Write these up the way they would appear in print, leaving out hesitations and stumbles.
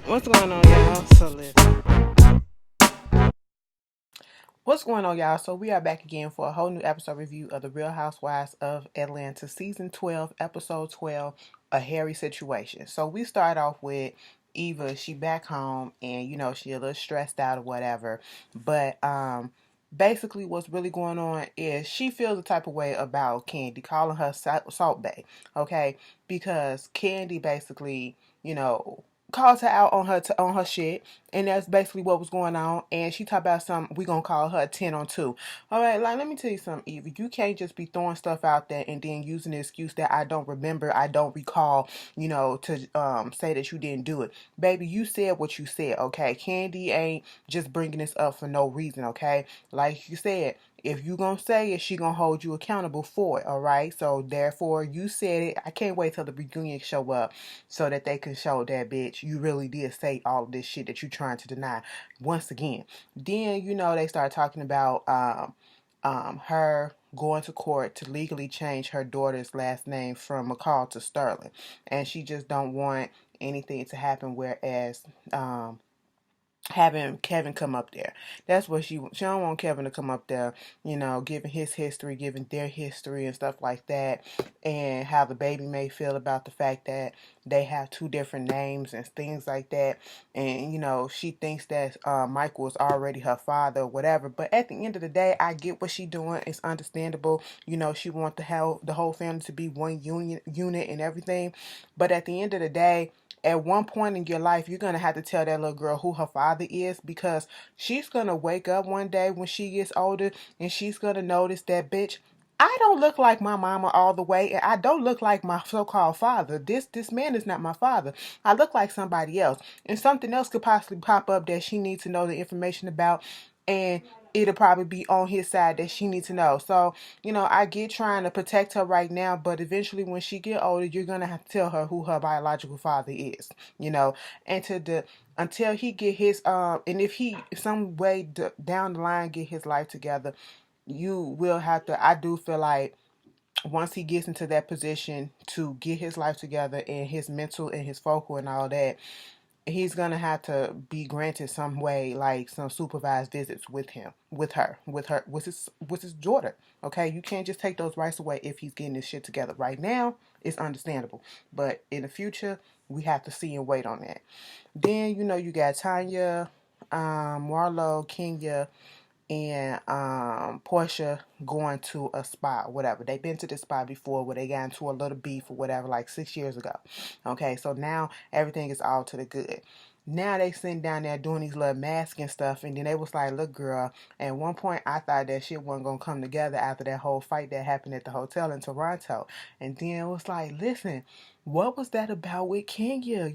What's going on, y'all? So listen. What's going on, y'all? So we are back again for a whole new episode review of the Real Housewives of Atlanta, season 12, episode 12, A Hairy Situation. So we start off with Eva. She back home, and she a little stressed out or whatever. But basically, what's really going on is she feels the type of way about Candy, calling her Salt Bae. Okay, because Candy basically, calls her out on her shit, and that's basically what was going on. And she talked about something, we gonna call her a 10 on 2. All right, like, let me tell you something, Eva. You can't just be throwing stuff out there and then using the excuse that I don't remember, I don't recall, to say that you didn't do it. Baby, you said what you said, okay? Candy ain't just bringing this up for no reason, okay? Like you said, if you gonna say it, she gonna hold you accountable for it, all right? So therefore, you said it. I can't wait till the reunion show up so that they can show that bitch you really did say all of this shit that you trying to deny once again. Then they start talking about her going to court to legally change her daughter's last name from McCall to Sterling, and she just don't want anything to happen. Whereas having Kevin come up there. That's what she don't want Kevin to come up there, giving his history, giving their history and stuff like that, and how the baby may feel about the fact that they have two different names and things like that. And she thinks that Michael is already her father or whatever. But at the end of the day, I get what she's doing. It's understandable. She wants the whole family to be one unit and everything. But at the end of the day, at one point in your life, you're going to have to tell that little girl who her father is, because she's going to wake up one day when she gets older and she's going to notice that, bitch, I don't look like my mama all the way, and I don't look like my so-called father. This man is not my father. I look like somebody else. And something else could possibly pop up that she needs to know the information about, and it'll probably be on his side that she needs to know. So, I get trying to protect her right now, but eventually when she get older, you're going to have to tell her who her biological father is, and until he get his, and if he some way down the line get his life together, you will have to, I do feel like, once he gets into that position to get his life together and his mental and his focal and all that, he's gonna have to be granted some way, like some supervised visits with his daughter. Okay, you can't just take those rights away if he's getting this shit together. Right now, it's understandable, but in the future, we have to see and wait on that. Then you got Tanya, Marlo, Kenya, and Portia going to a spa, whatever. They've been to this spa before where they got into a little beef or whatever, like 6 years ago. Okay, so now everything is all to the good. Now they sitting down there doing these little masks and stuff, and then they was like, look, girl, at one point I thought that shit wasn't gonna come together after that whole fight that happened at the hotel in Toronto. And then it was like, listen, what was that about with Kenya?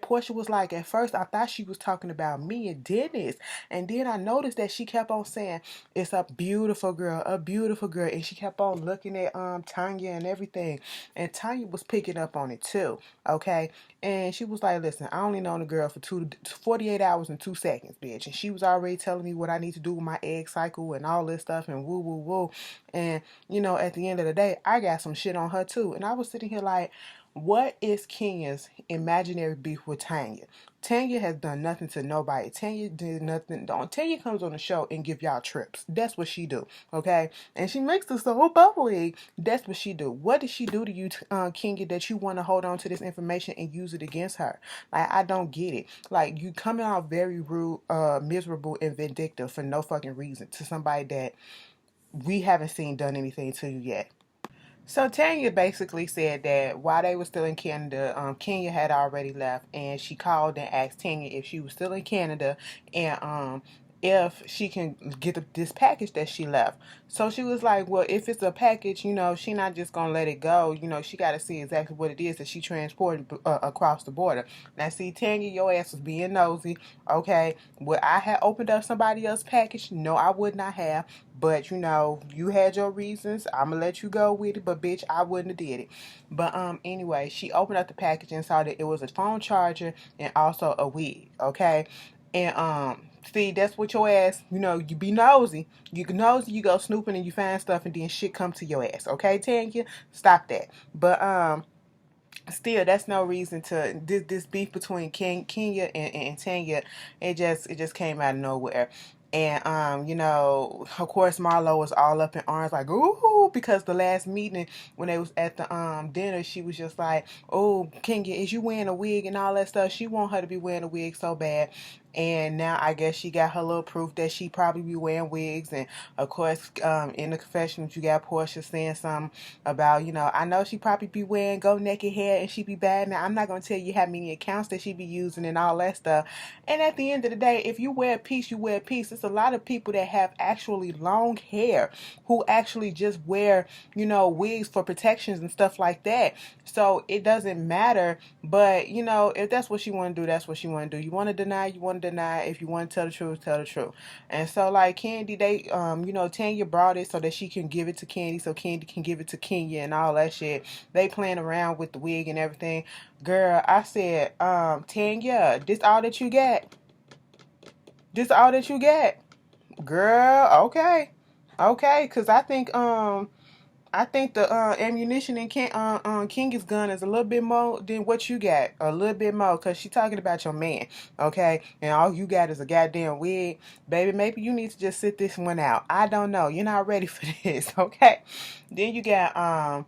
Portia was like, at first I thought she was talking about me and Dennis. And then I noticed that she kept on saying, it's a beautiful girl, a beautiful girl. And she kept on looking at Tanya and everything. And Tanya was picking up on it too. Okay. And she was like, listen, I only known the girl for 48 hours and 2 seconds, bitch. And she was already telling me what I need to do with my egg cycle and all this stuff and woo woo woo. And at the end of the day, I got some shit on her too. And I was sitting here like, what is Kenya's imaginary beef with Tanya? Tanya has done nothing to nobody. Tanya did nothing. Tanya comes on the show and give y'all trips. That's what she do, okay? And she makes us so bubbly. That's what she do. What did she do to you, Kenya, that you want to hold on to this information and use it against her? Like, I don't get it. Like, you coming out very rude, miserable, and vindictive for no fucking reason to somebody that we haven't seen done anything to you yet. So Tanya basically said that while they were still in Canada, Kenya had already left, and she called and asked Tanya if she was still in Canada, and if she can get this package that she left. So she was like, well, if it's a package, she not just gonna let it go. She got to see exactly what it is that she transported across the border. Now, see, Tanya, your ass was being nosy. Okay, would I have opened up somebody else's package? No, I would not have. But you had your reasons. I'ma let you go with it. But bitch, I wouldn't have did it. But anyway, she opened up the package and saw that it was a phone charger and also a wig. Okay, and see, that's what your ass. You be nosy. You go snooping and you find stuff and then shit come to your ass. Okay, Tanya, stop that. But still, that's no reason to this beef between Kenya and Tanya. It just came out of nowhere. And of course Marlo was all up in arms like, ooh, because the last meeting when they was at the dinner, she was just like, oh, Kenya, is you wearing a wig and all that stuff? She want her to be wearing a wig so bad. And now I guess she got her little proof that she probably be wearing wigs. And of course, in the confessionals, you got Portia saying something about, I know she probably be wearing go naked hair and she be bad. Now, I'm not going to tell you how many accounts that she be using and all that stuff. And at the end of the day, if you wear a piece, you wear a piece. It's a lot of people that have actually long hair who actually just wear, wigs for protections and stuff like that. So it doesn't matter. But, if that's what you want to do, that's what you want to do. You want to deny, you want to deny. If you want to tell the truth, tell the truth. And so, like, Candy, Tanya brought it so that she can give it to Candy so Candy can give it to Kenya and all that shit. They playing around with the wig and everything. Girl, I said, Tanya, this all that you got? This all that you got? Girl, okay. Okay, because I think the ammunition in King's gun is a little bit more than what you got. A little bit more, because she talking about your man, okay? And all you got is a goddamn wig. Baby, maybe you need to just sit this one out. I don't know. You're not ready for this, okay? Then you got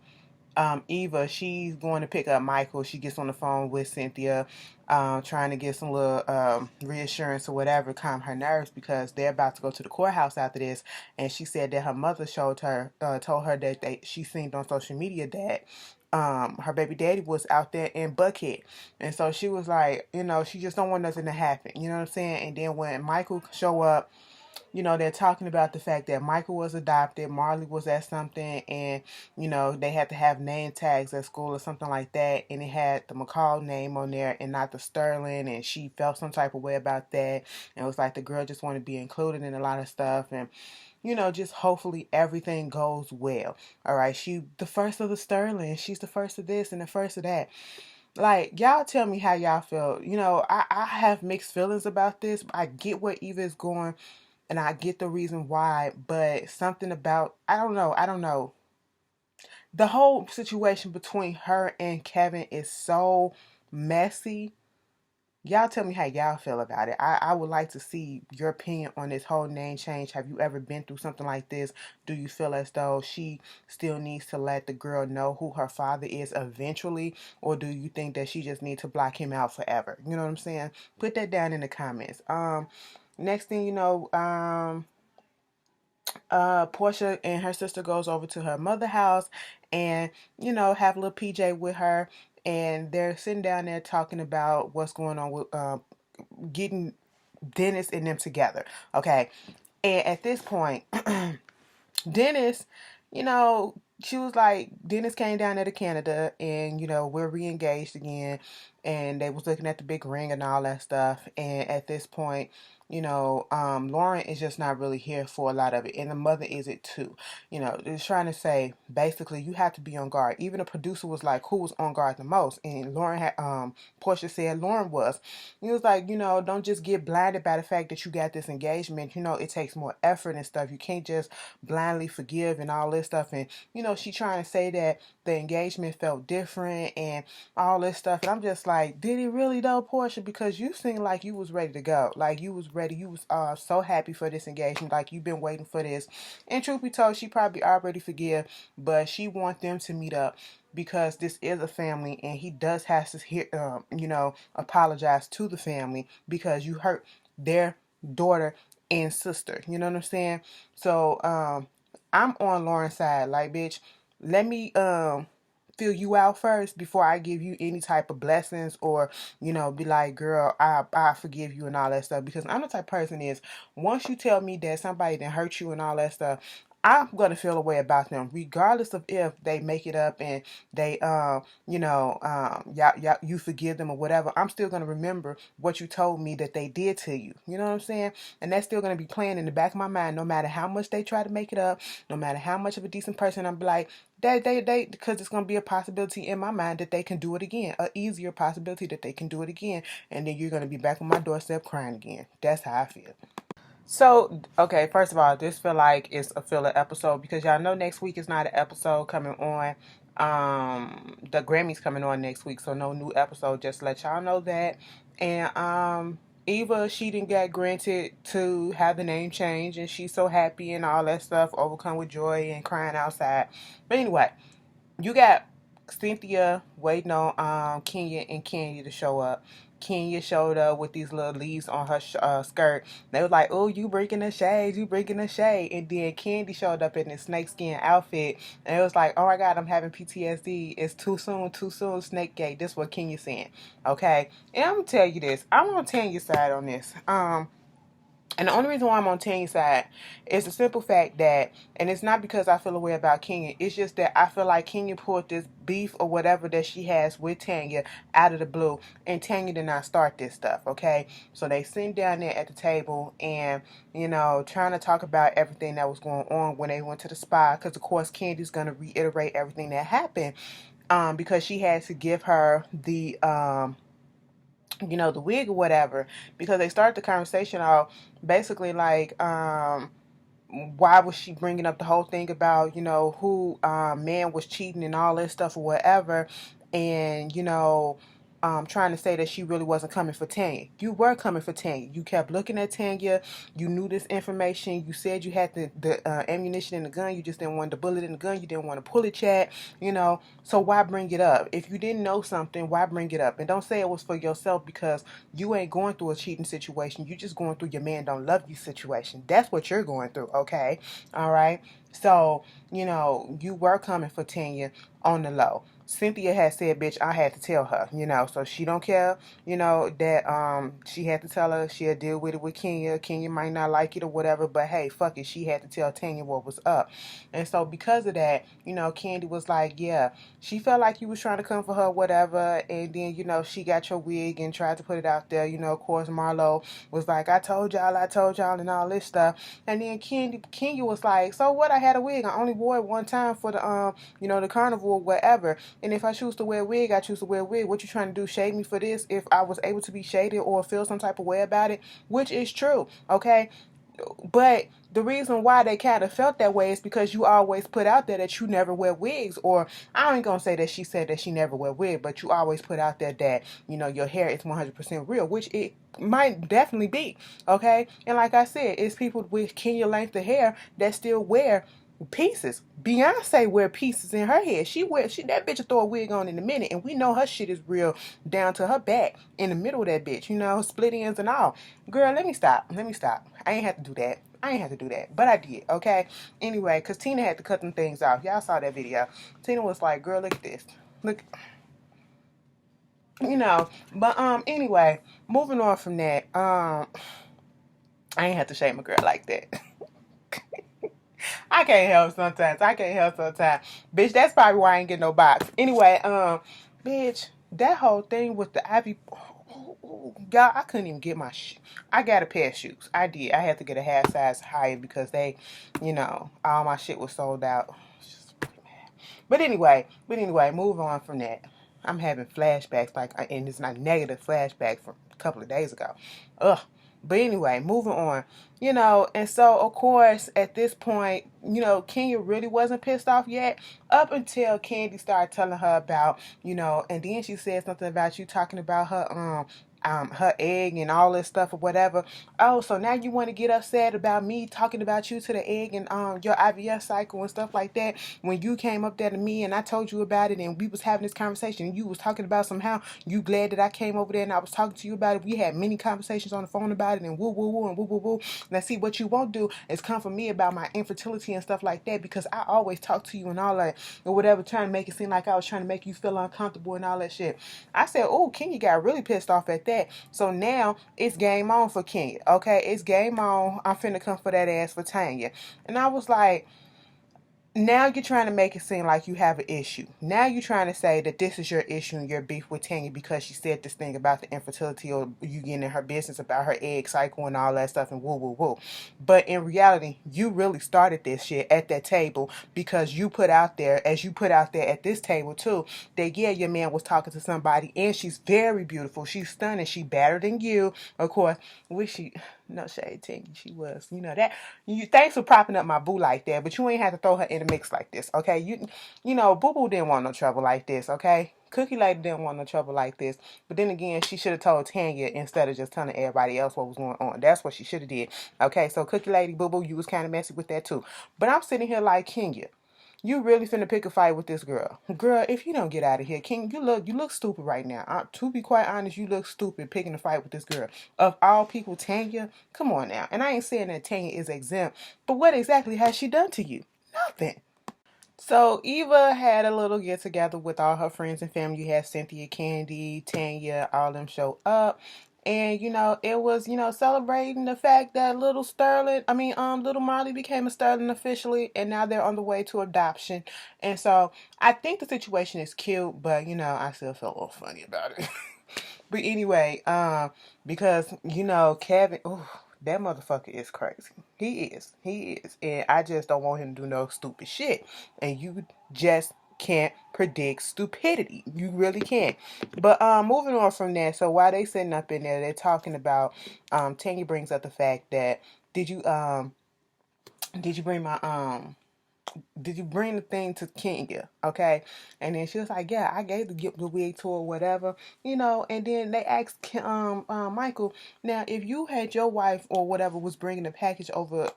Eva. She's going to pick up Michael. She gets on the phone with Cynthia, trying to get some little reassurance or whatever, calm her nerves, because they're about to go to the courthouse after this. And she said that her mother told her that she seen on social media that her baby daddy was out there in Buckhead. And so she was like, she just don't want nothing to happen. You know what I'm saying? And then when Michael show up, they're talking about the fact that Michael was adopted, Marley was at something, and, they had to have name tags at school or something like that, and it had the McCall name on there and not the Sterling, and she felt some type of way about that, and it was like the girl just wanted to be included in a lot of stuff, and, just hopefully everything goes well. All right, she the first of the Sterling, she's the first of this and the first of that. Like, y'all tell me how y'all feel. I have mixed feelings about this. I get where Eva is going, and I get the reason why, but something about, I don't know. The whole situation between her and Kevin is so messy. Y'all tell me how y'all feel about it. I would like to see your opinion on this whole name change. Have you ever been through something like this? Do you feel as though she still needs to let the girl know who her father is eventually? Or do you think that she just needs to block him out forever? You know what I'm saying? Put that down in the comments. Next thing you know, Portia and her sister goes over to her mother house and, have a little PJ with her, and they're sitting down there talking about what's going on with getting Dennis and them together. Okay. And at this point, Dennis, she was like, Dennis came down there to Canada and, we're re-engaged again. And they was looking at the big ring and all that stuff. And at this point, Lauren is just not really here for a lot of it. And the mother is it too. They're trying to say, basically, you have to be on guard. Even the producer was like, who was on guard the most? And Lauren had, Portia said Lauren was. He was like, don't just get blinded by the fact that you got this engagement. It takes more effort and stuff. You can't just blindly forgive and all this stuff. And, she trying to say that the engagement felt different and all this stuff. And I'm just like, did it really though, Portia? Because you seemed like you was ready to go. Like you was ready. You was so happy for this engagement. Like you've been waiting for this. And truth be told, she probably already forgive, but she want them to meet up because this is a family and he does have to apologize to the family because you hurt their daughter and sister. You know what I'm saying? So, I'm on Lauren's side. Like, bitch, let me fill you out first before I give you any type of blessings or, be like, girl, I forgive you and all that stuff. Because I'm the type of person is, once you tell me that somebody didn't hurt you and all that stuff, I'm gonna feel a way about them, regardless of if they make it up and they, you forgive them or whatever. I'm still gonna remember what you told me that they did to you. You know what I'm saying? And that's still gonna be playing in the back of my mind, no matter how much they try to make it up, no matter how much of a decent person I'm like, because it's gonna be a possibility in my mind that they can do it again, a easier possibility that they can do it again, and then you're gonna be back on my doorstep crying again. That's how I feel. So, okay, first of all, this feel like it's a filler episode because y'all know next week is not an episode coming on. The Grammys coming on next week, so no new episode. Just to let y'all know that. And Eva, she didn't get granted to have the name change, and she's so happy and all that stuff, overcome with joy and crying outside. But anyway, you got Cynthia waiting on Kenya and Candy to show up. Kenya showed up with these little leaves on her skirt. They was like, "Oh, you breaking the shade, you breaking the shade." And then Candy showed up in this snakeskin outfit, and it was like, "Oh my God, I'm having PTSD. It's too soon, Snake Gate." This is what Kenya's saying, okay? And I'm gonna tell you this. I'm on Tanya's side on this. And the only reason why I'm on Tanya's side is the simple fact that, and it's not because I feel a way about Kenya, it's just that I feel like Kenya pulled this beef or whatever that she has with Tanya out of the blue, and Tanya did not start this stuff, okay? So they sitting down there at the table and, trying to talk about everything that was going on when they went to the spa, because of course Candy's going to reiterate everything that happened, because she had to give her the wig or whatever, because they started the conversation out basically like, why was she bringing up the whole thing about, who man was cheating and all this stuff or whatever, and, trying to say that she really wasn't coming for Tanya. You were coming for Tanya. You kept looking at Tanya. You knew this information. You said you had the ammunition in the gun. You just didn't want the bullet in the gun. You didn't want to pull it yet, So why bring it up? If you didn't know something, why bring it up? And don't say it was for yourself, because you ain't going through a cheating situation. You just going through your man don't love you situation. That's what you're going through, okay? All right? So, you were coming for Tanya on the low. Cynthia had said, "Bitch, I had to tell her," so she don't care, that she had to tell her. She'll deal with it with Kenya. Kenya might not like it or whatever, but hey, fuck it. She had to tell Tanya what was up. And so because of that, Candy was like, yeah, she felt like you was trying to come for her, whatever, and then, she got your wig and tried to put it out there. Of course, Marlo was like, I told y'all, and all this stuff. And then Kenya was like, so what? I had a wig. I only wore it one time for the carnival or whatever. And if I choose to wear a wig, I choose to wear a wig. What you trying to do, shade me for this? If I was able to be shaded or feel some type of way about it, which is true, okay? But the reason why they kind of felt that way is because you always put out there that you never wear wigs. Or I ain't gonna say that she said that she never wear wig, but you always put out there that, your hair is 100% real, which it might definitely be, okay? And like I said, it's people with Kenya length of hair that still wear pieces. Beyonce wear pieces in her head. That bitch will throw a wig on in a minute, and we know her shit is real down to her back in the middle of that bitch, split ends and all. Girl, let me stop. I ain't have to do that. But I did, okay? Anyway, because Tina had to cut them things off. Y'all saw that video. Tina was like, girl, look at this. Look, but anyway, moving on from that, I ain't have to shame a girl like that. I can't help sometimes. Bitch, that's probably why I ain't get no box. Anyway, bitch, that whole thing with the Ivy, y'all, I couldn't even get my I got a pair of shoes. I did. I had to get a half size higher because they, all my shit was sold out. But anyway, move on from that. I'm having flashbacks, and it's not negative flashback from a couple of days ago. Ugh. But anyway, moving on, and so, of course, at this point, Kenya really wasn't pissed off yet, up until Candy started telling her about, and then she said something about you talking about her egg and all this stuff or whatever. Oh, so now you want to get upset about me talking about you to the egg and your IVF cycle and stuff like that, when you came up there to me and I told you about it and we was having this conversation and you was talking about somehow you glad that I came over there and I was talking to you about it. We had many conversations on the phone about it and woo woo woo and woo woo woo. Now see, what you won't do is come for me about my infertility and stuff like that, because I always talk to you and all that or whatever, trying to make it seem like I was trying to make you feel uncomfortable and all that shit. I said, oh, Kenya got really pissed off at that. So now it's game on for Kenya. Okay, it's game on. I'm finna come for that ass for Tanya. And I was like, now you're trying to make it seem like you have an issue. Now you're trying to say that this is your issue and your beef with Tanya because she said this thing about the infertility, or you getting in her business about her egg cycle and all that stuff and woo woo woo. But in reality, you really started this shit at that table, because you put out there, as you put out there at this table too, that yeah, your man was talking to somebody and she's very beautiful. She's stunning. She better than you. Of course, no shade, Tanya. She was, that. Thanks for propping up my boo like that, but you ain't have to throw her in in the mix like this, okay? You know, Boo Boo didn't want no trouble like this, okay? Cookie Lady didn't want no trouble like this. But then again, she should have told Tanya instead of just telling everybody else what was going on. That's what she should have did. Okay, so Cookie Lady, Boo Boo, you was kind of messy with that too. But I'm sitting here like, Kenya, you really finna pick a fight with this girl. Girl, if you don't get out of here, King, you look stupid right now. To be quite honest, you look stupid picking a fight with this girl. Of all people, Tanya, come on now. And I ain't saying that Tanya is exempt, but what exactly has she done to you? Nothing. So Eva had a little get together with all her friends and family. You had Cynthia, Candy, Tanya, all them show up. And it was, celebrating the fact that little Marley became a Sterling officially, and now they're on the way to adoption. And so I think the situation is cute, but I still feel a little funny about it. But anyway, because Kevin, ooh, that motherfucker is crazy. He is, and I just don't want him to do no stupid shit. And you just can't predict stupidity. You really can't. But moving on from that, so while they sitting up in there, they're talking about. Tanya brings up the fact that did you bring my did you bring the thing to Kenya? Okay. And then she was like, yeah, I gave the wig to her, or whatever, and then they asked Michael, now, if you had your wife or whatever was bringing the package over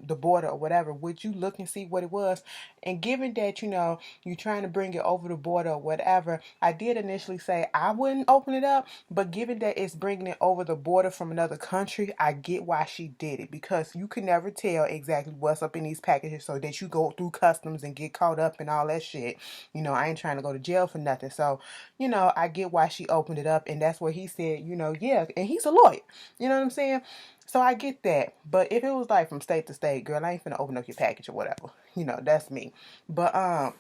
the border or whatever, would you look and see what it was? And given that, you're trying to bring it over the border or whatever, I did initially say I wouldn't open it up, but given that it's bringing it over the border from another country, I get why she did it, because you can never tell exactly what's up in these packages, so that you go through customs and get caught up and all that shit. I ain't trying to go to jail for nothing. So, I get why she opened it up, and that's where he said, yeah, and he's a lawyer. You know what I'm saying? So I get that. But if it was like from state to state, girl, I ain't finna open up your package or whatever. That's me. But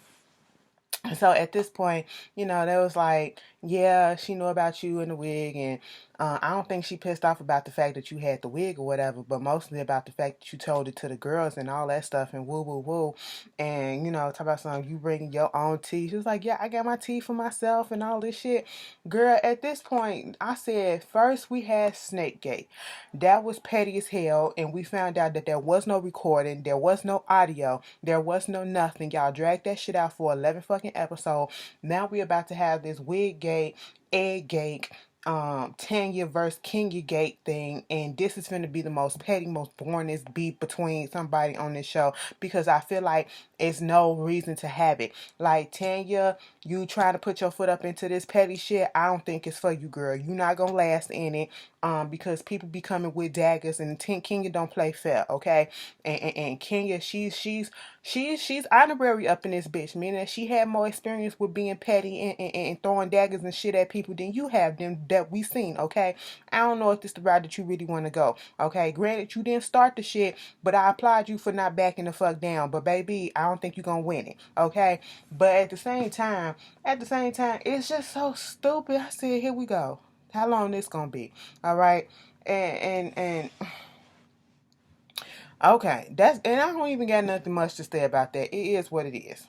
so at this point, they was like, yeah, she knew about you and the wig, and I don't think she pissed off about the fact that you had the wig or whatever, but mostly about the fact that you told it to the girls and all that stuff and woo woo woo, and talk about something, you bringing your own tea. She was like, yeah, I got my tea for myself and all this shit. Girl, at this point, I said, first we had Snakegate. That was petty as hell, and we found out that there was no recording, there was no audio, there was no nothing. Y'all dragged that shit out for 11 fucking episodes. Now we about to have this wig gate, egg gate, Tanya versus Kenya Gate thing, and this is going to be the most petty, most boringest beef between somebody on this show, because I feel like it's no reason to have it. Like, Tanya, you trying to put your foot up into this petty shit, I don't think it's for you, girl. You not gonna last in it, because people be coming with daggers, and Kenya don't play fair, okay? And Kenya, she's honorary up in this bitch, meaning that she had more experience with being petty and throwing daggers and shit at people than you have, than that we seen, okay? I don't know if this is the route that you really want to go, okay? Granted, you didn't start the shit, but I applaud you for not backing the fuck down. But baby, I don't think you're gonna win it, okay? But at the same time, it's just so stupid. I said, here we go. How long this gonna be? All right, and okay, and I don't even got nothing much to say about that. It is what it is.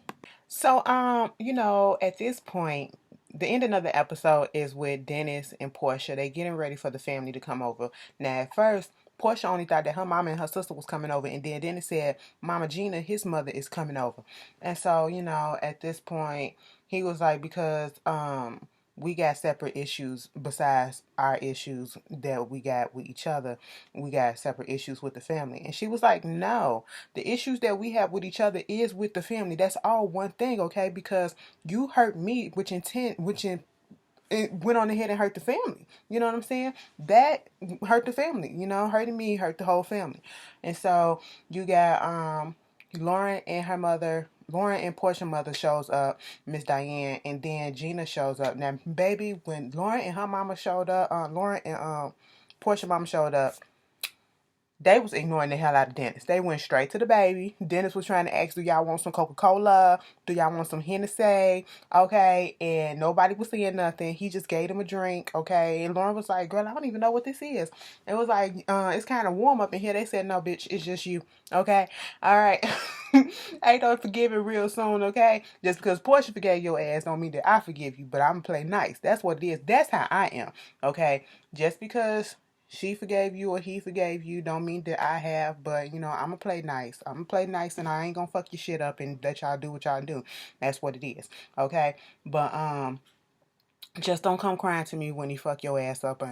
So, at this point, the ending of the episode is with Dennis and Portia. They getting ready for the family to come over. Now, at first, Portia only thought that her mama and her sister was coming over, and then Dennis said, Mama Gina, his mother, is coming over. And so, at this point, he was like, because we got separate issues besides our issues that we got with each other. We got separate issues with the family. And she was like, no, the issues that we have with each other is with the family. That's all one thing, okay? Because you hurt me, it went on ahead and hurt the family. You know what I'm saying? That hurt the family. Hurting me hurt the whole family. And so you got Lauren and Portia's mother shows up, Miss Diane, and then Gina shows up. Now, baby, when Lauren and her mama showed up, Lauren and Portia's mama showed up, they was ignoring the hell out of Dennis. They went straight to the baby. Dennis was trying to ask, do y'all want some Coca-Cola? Do y'all want some Hennessy? Okay, and nobody was saying nothing. He just gave them a drink, okay? And Lauren was like, girl, I don't even know what this is. It was like, it's kind of warm up in here. They said, no, bitch, it's just you, okay? All right. Ain't no forgiving real soon, okay? Just because Portia forgave your ass don't mean that I forgive you, but I'm going to play nice. That's what it is. That's how I am, okay? Just because she forgave you or he forgave you don't mean that I have, but, I'm going to play nice. I'm going to play nice, and I ain't going to fuck your shit up and let y'all do what y'all do. That's what it is. Okay? But, just don't come crying to me when he fuck your ass up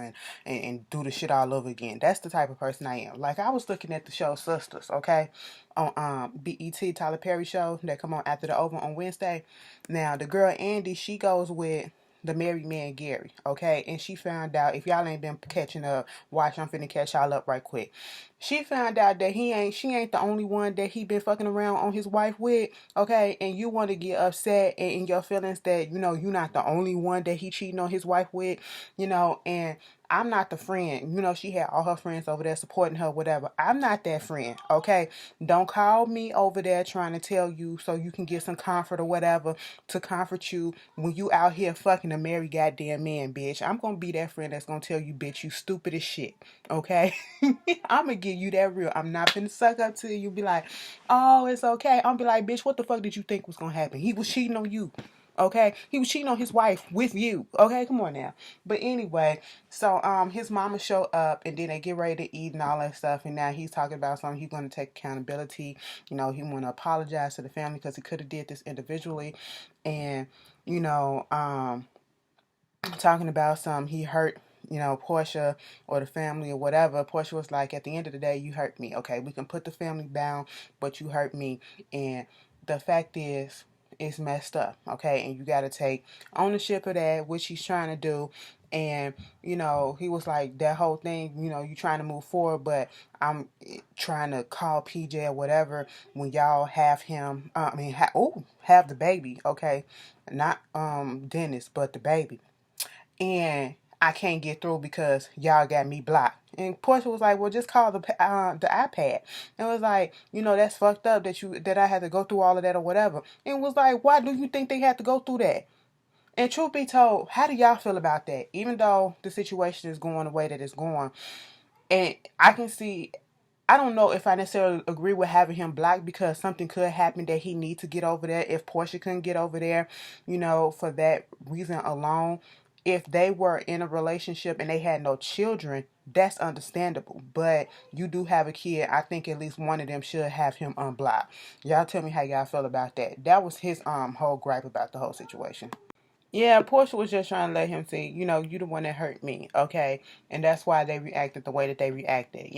and do the shit all over again. That's the type of person I am. Like, I was looking at the show Sisters, okay? On BET, Tyler Perry show that come on after the over on Wednesday. Now, the girl Andy, she goes with the married man Gary, okay? And she found out, if y'all ain't been catching up, watch, I'm finna catch y'all up right quick. She found out that she ain't the only one that he been fucking around on his wife with, okay? And you want to get upset and in your feelings that, you're not the only one that he cheating on his wife with, and I'm not the friend. She had all her friends over there supporting her, whatever. I'm not that friend, okay? Don't call me over there trying to tell you so you can get some comfort or whatever to comfort you when you out here fucking a married goddamn man, bitch. I'm going to be that friend that's going to tell you, bitch, you stupid as shit, okay? I'm going to give you that real. I'm not finna suck up to you. Be like, oh, it's okay. I'm be like, bitch, what the fuck did you think was going to happen? He was cheating on you. Okay, he was cheating on his wife with you. Okay, come on now. But anyway, so his mama show up, and then they get ready to eat and all that stuff. And now he's talking about something. He's going to take accountability. He want to apologize to the family because he could have did this individually, and talking about some he hurt Portia or the family or whatever. Portia was like, at the end of the day, you hurt me. Okay, we can put the family down, but you hurt me, and the fact is, it's messed up. Okay, and you got to take ownership of that, which he's trying to do. And he was like, that whole thing, you trying to move forward, but I'm trying to call PJ or whatever when y'all have him, have the baby. Okay, not Dennis, but the baby. And I can't get through because y'all got me blocked. And Portia was like, well, just call the iPad. And it was like, that's fucked up that I had to go through all of that or whatever. And it was like, why do you think they had to go through that? And truth be told, how do y'all feel about that? Even though the situation is going the way that it's going, and I can see, I don't know if I necessarily agree with having him blocked because something could happen that he needs to get over there. If Portia couldn't get over there, for that reason alone. If they were in a relationship and they had no children, that's understandable. But you do have a kid. I think at least one of them should have him unblocked. Y'all tell me how y'all feel about that. That was his whole gripe about the whole situation. Yeah, Portia was just trying to let him see, you the one that hurt me, okay? And that's why they reacted the way that they reacted.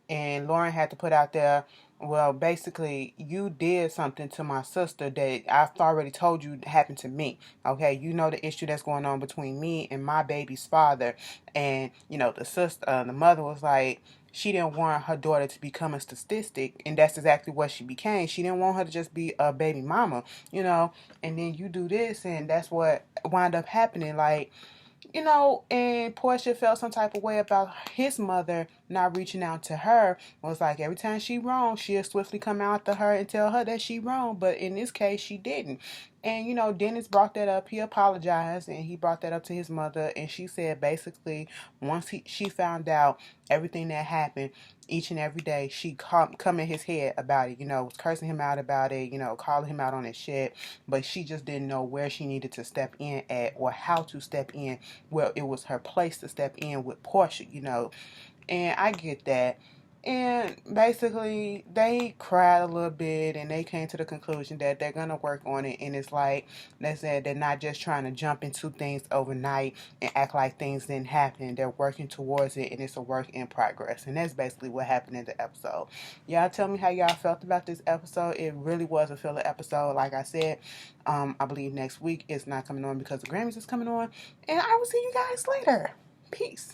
And Lauren had to put out there, well, basically, you did something to my sister that I've already told you happened to me, okay? You know the issue that's going on between me and my baby's father. And, the sister, the mother was like, she didn't want her daughter to become a statistic, and that's exactly what she became. She didn't want her to just be a baby mama. And then you do this, and that's what wound up happening. Like, and Portia felt some type of way about his mother not reaching out to her. It was like every time she wrong, she'll swiftly come out to her and tell her that she wrong. But in this case, she didn't. And, Dennis brought that up. He apologized, and he brought that up to his mother. And she said basically once she found out everything that happened, each and every day, she come in his head about it, was cursing him out about it, calling him out on his shit. But she just didn't know where she needed to step in at or how to step in. Well, it was her place to step in with Portia, And I get that. And basically, they cried a little bit and they came to the conclusion that they're going to work on it. And it's like they said, they're not just trying to jump into things overnight and act like things didn't happen. They're working towards it, and it's a work in progress. And that's basically what happened in the episode. Y'all tell me how y'all felt about this episode. It really was a filler episode. Like I said, I believe next week it's not coming on because the Grammys is coming on. And I will see you guys later. Peace.